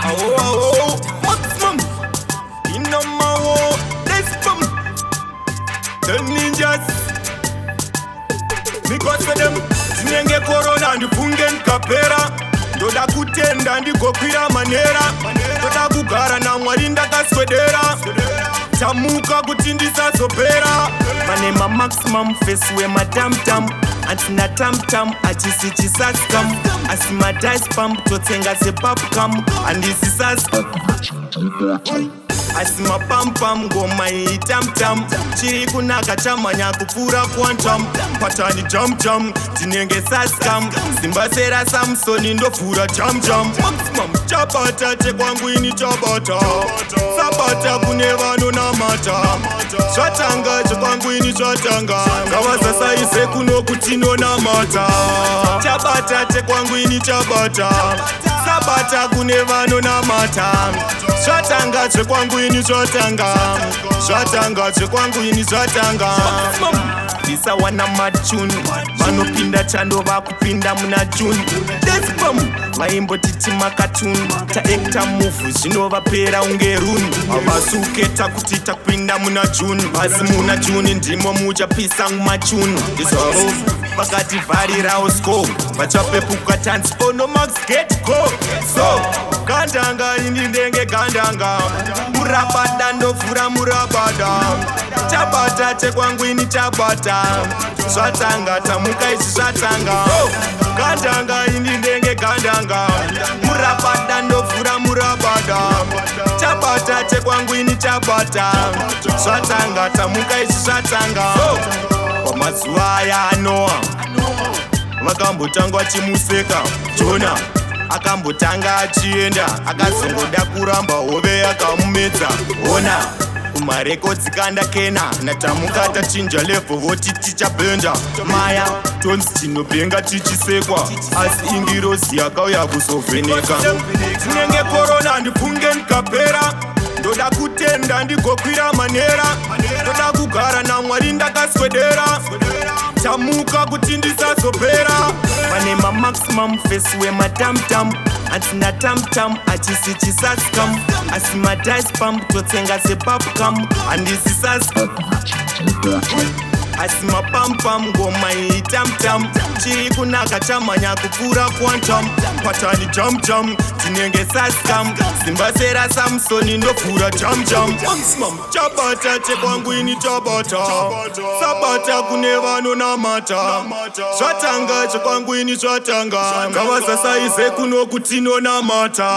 Maximum. Inamawo. Let's bum. The ninjas. Because of them. Zinenge corona ndifungen kapera. Ndoda kutenda ndigokwira manera. Ndoda kugara na Mwari ndakaswedera. Tamuka kuti ndisazopera. Manema maximum face we madam-tam. Antina tam-tam achisi chisaskam. Asi madice pump totsenga se popcam. Andisisas asi mapam-pam ngoma iyi tam-tam. Chiri kunaka chamanya kupfuura quantum. Patani jam-jam tinenge saskam. Simbasera Samsoni ndopfuura jam-jam. Maximum chabata Chekwangu ini chabata. Sabata kune vanonamata. Zvatanga Chekwangu ini zvatanga. Ngavasasaise kuno kuti nonamata. Chabata Chekwangu ini chabata. Sabata kune vanonamata. Zvatanga Chekwangu ini zvatanga. Zvatanga Chekwangu ini zvatanga. Ndisawana machuni vanopinda chando vakupinda muna juni. Desbom vaimbotiti makatuni taekta muvu zvinovapera unge runi. Havasuketa kuti takupinda muna juni. Asi muna juni ndimo muchapisa mumachuni. Ndizvaro vakati vharirawo sco vachapepuka tanzipo nomax get go. So gandanga ini ndenge gandanga. Murabada ndovhura murabada. Chabata Chekwangu ini chabata. Zvatanga tamuka ichi zvatanga. Gandanga ini ndenge gandanga. Murabada ndovhura murabada. Chabata Chekwangu ini chabata. Zvatanga tamuka ichi zvatanga. Pamazuva aya Noa vakambotanga chimuseka Jona akambotanga achienda akazongoda kuramba hove yakamumedza. Ona kumarekodzi kanda Kena natamuka tachinja level voti tichabenda. Maya tonzi tinobhenga tichisekwa asi ingirozi yakauya kuzovheneka. Tinenge korona ndifunge ndikapera. Ndoda kutenda ndigokwira manera. Ndoda kugara na Mwari ndakaswedera. Tamuka kuti ndisazopera. Manema maximum face we madam-tam. Antina tam-tam achisi chisaskam. Asi madice pump totsenga se popcam. Andisisas asi mapam-pam ngoma iyi tam-tam. Chiri kunaka chamanya kupfuura quantum. Patani jam-jam tinenge saskam. Simbasera Samsoni ndopfuura jam-jam. Maximum chabata Chekwangu ini chabata. Sabata kune vanonamata. Zvatanga Chekwangu ini zvatanga. Ngavasasaise kuno kuti nonamata.